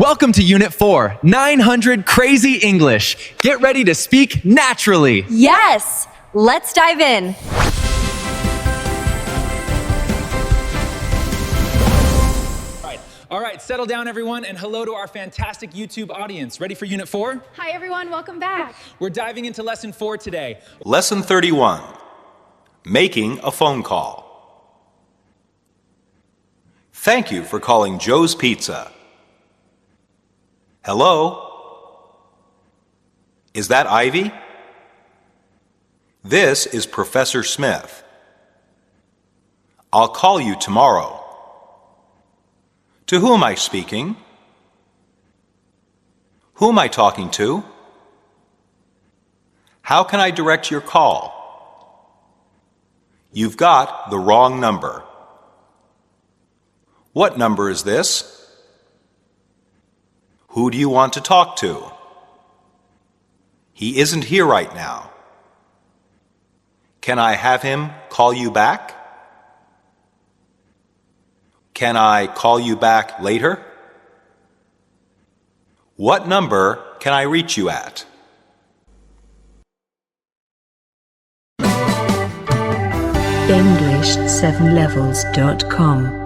Welcome to Unit 4, 900 Crazy English. Get ready to speak naturally. Yes! Let's dive in. All right, settle down, everyone, and hello to our fantastic YouTube audience. Ready for Unit 4? Hi, everyone. Welcome back. We're diving into Lesson 4 today. Lesson 31, Making a Phone Call. Thank you for calling Joe's Pizza. Hello? Is that Ivy? This is Professor Smith. I'll call you tomorrow. To whom am I speaking? Who am I talking to? How can I direct your call? You've got the wrong number. What number is this? Who do you want to talk to? He isn't here right now. Can I have him call you back? Can I call you back later? What number can I reach you at? English7levels.com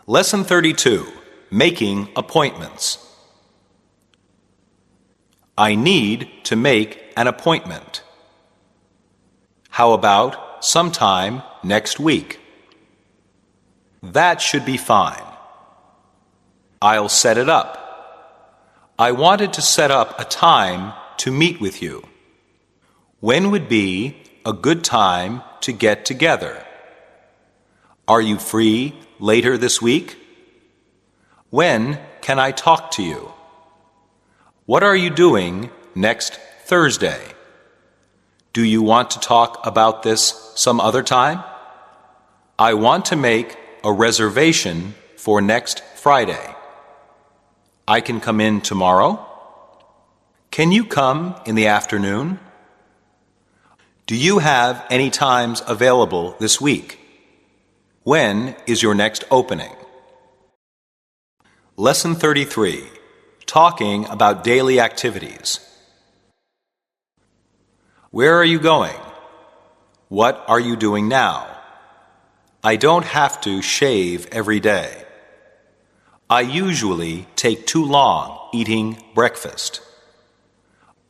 Lesson 32, Making Appointments. I need to make an appointment. How about sometime next week? That should be fine. I'll set it up. I wanted to set up a time to meet with you. When would be a good time to get together? Are you free later this week? When can I talk to you? What are you doing next Thursday? Do you want to talk about this some other time? I want to make a reservation for next Friday. I can come in tomorrow? Can you come in the afternoon? Do you have any times available this week? When is your next opening? Lesson 33, Talking about Daily Activities. Where are you going? What are you doing now? I don't have to shave every day. I usually take too long eating breakfast.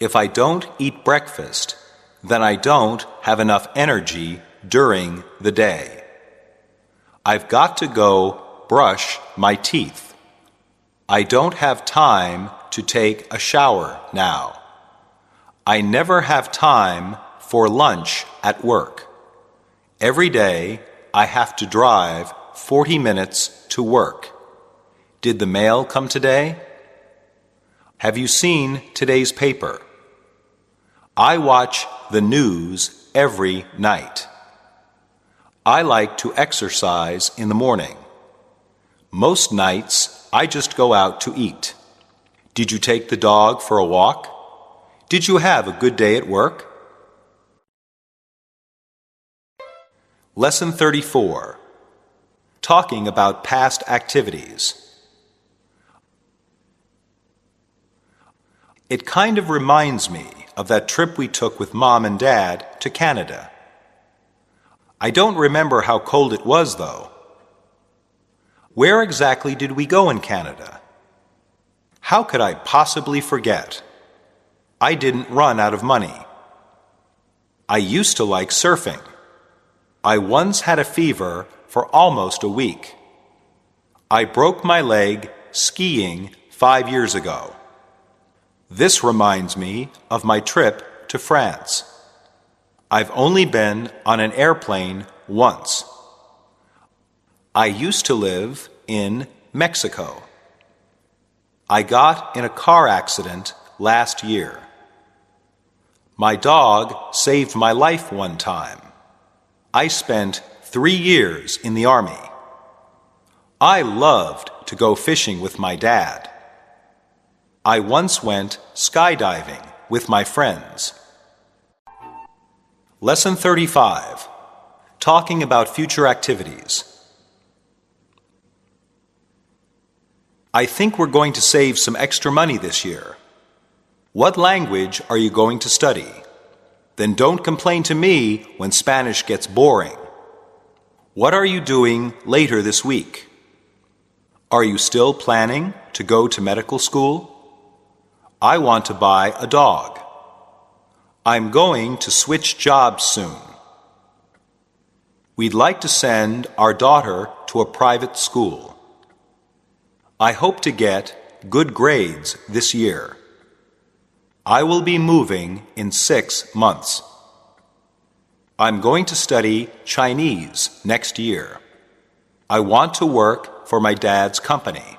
If I don't eat breakfast, then I don't have enough energy during the day. I've got to go brush my teeth. I don't have time to take a shower now. I never have time for lunch at work. Every day I have to drive 40 minutes to work. Did the mail come today? Have you seen today's paper? I watch the news every night. I like to exercise in the morning. Most nights, I just go out to eat. Did you take the dog for a walk? Did you have a good day at work? Lesson 34, Talking about Past Activities. It kind of reminds me of that trip we took with Mom and Dad to Canada. I don't remember how cold it was, though. Where exactly did we go in Canada? How could I possibly forget? I didn't run out of money. I used to like surfing. I once had a fever for almost a week. I broke my leg skiing 5 years ago. This reminds me of my trip to France. I've only been on an airplane once. I used to live in Mexico. I got in a car accident last year. My dog saved my life one time. I spent 3 years in the Army. I loved to go fishing with my dad. I once went skydiving with my friends. Lesson 35, Talking about Future Activities. I think we're going to save some extra money this year. What language are you going to study? Then don't complain to me when Spanish gets boring. What are you doing later this week? Are you still planning to go to medical school? I want to buy a dog. I'm going to switch jobs soon. We'd like to send our daughter to a private school. I hope to get good grades this year. I will be moving in 6 months. I'm going to study Chinese next year. I want to work for my dad's company.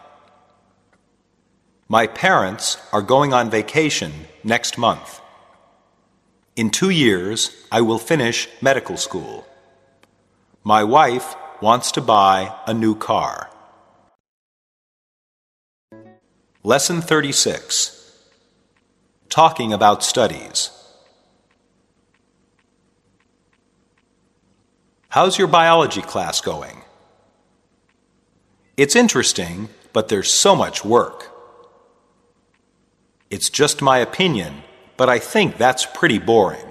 My parents are going on vacation next month. In 2 years, I will finish medical school. My wife wants to buy a new car. Lesson 36. Talking about studies. How's your biology class going? It's interesting, but there's so much work. It's just my opinion, but I think that's pretty boring.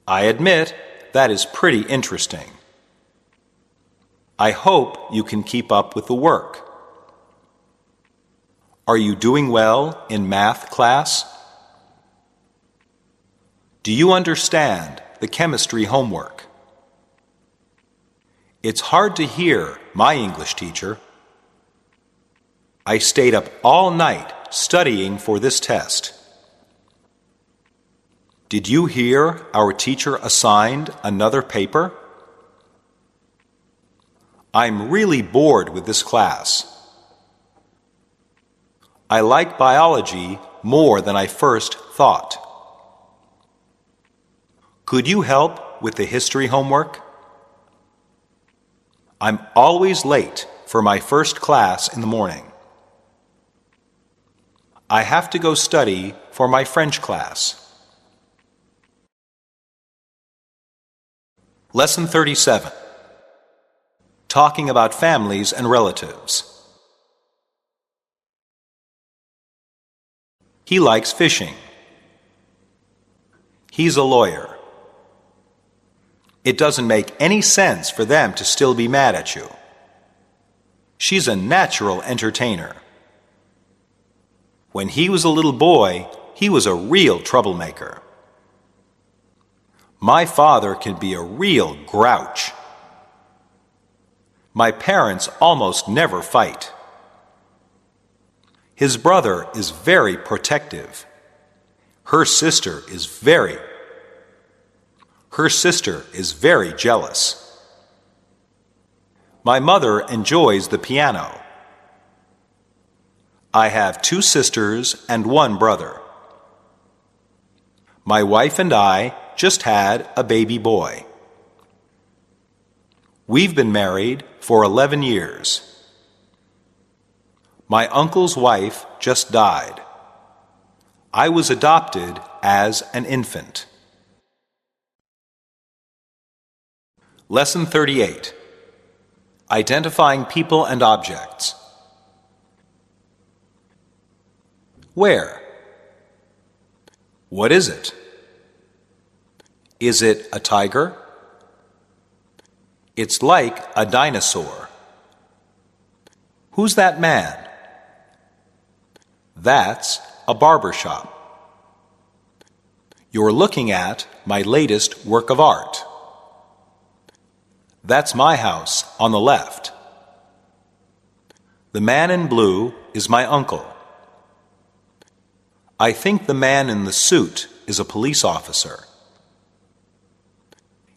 I admit that is pretty interesting. I hope you can keep up with the work. Are you doing well in math class? Do you understand the chemistry homework? It's hard to hear my English teacher. I stayed up all night studying for this test. Did you hear our teacher assigned another paper? I'm really bored with this class. I like biology more than I first thought. Could you help with the history homework? I'm always late for my first class in the morning. I have to go study for my French class. Lesson 37. Talking about families and relatives. He likes fishing. He's a lawyer. It doesn't make any sense for them to still be mad at you. She's a natural entertainer. When he was a little boy, he was a real troublemaker. My father can be a real grouch. My parents almost never fight. His brother is very protective. Her sister is very jealous. My mother enjoys the piano. I have 2 sisters and 1 brother. My wife and I just had a baby boy. We've been married for 11 years. My uncle's wife just died. I was adopted as an infant. Lesson 38. Identifying people and objects. Where? What is it? Is it a tiger? It's like a dinosaur. Who's that man? That's a barber shop. You're looking at my latest work of art. That's my house on the left. The man in blue is my uncle. I think the man in the suit is a police officer.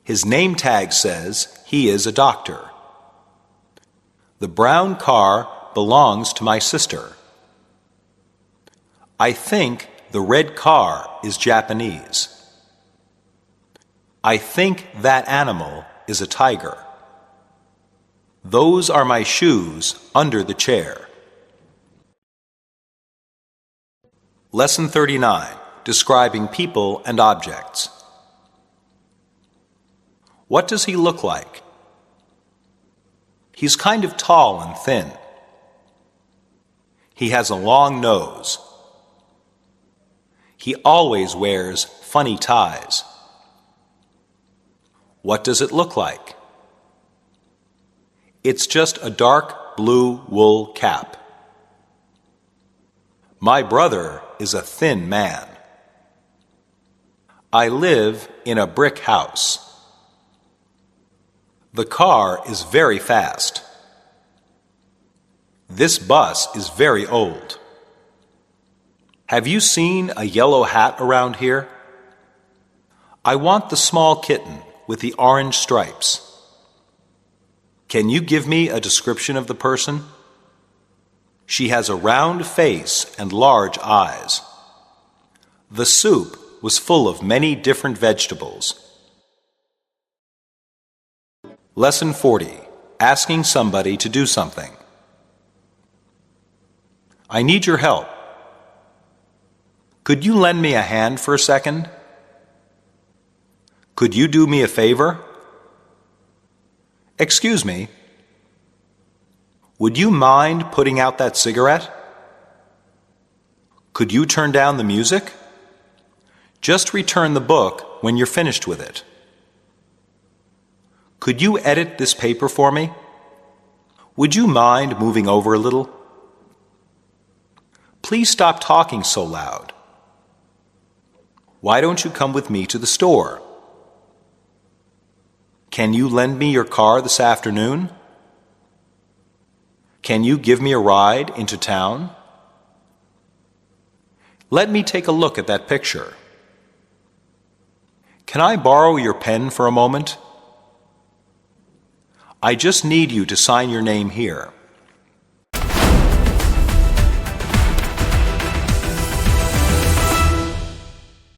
His name tag says he is a doctor. The brown car belongs to my sister. I think the red car is Japanese. I think that animal is a tiger. Those are my shoes under the chair. Lesson 39. Describing people and objects. What does he look like? He's kind of tall and thin. He has a long nose. He always wears funny ties. What does it look like? It's just a dark blue wool cap. My brother is a thin man. I live in a brick house. The car is very fast. This bus is very old. Have you seen a yellow hat around here? I want the small kitten with the orange stripes. Can you give me a description of the person? She has a round face and large eyes. The soup was full of many different vegetables. Lesson 40. Asking somebody to do something. I need your help. Could you lend me a hand for a second? Could you do me a favor? Excuse me. Would you mind putting out that cigarette? Could you turn down the music? Just return the book when you're finished with it. Could you edit this paper for me? Would you mind moving over a little? Please stop talking so loud. Why don't you come with me to the store? Can you lend me your car this afternoon? Can you give me a ride into town? Let me take a look at that picture. Can I borrow your pen for a moment? I just need you to sign your name here.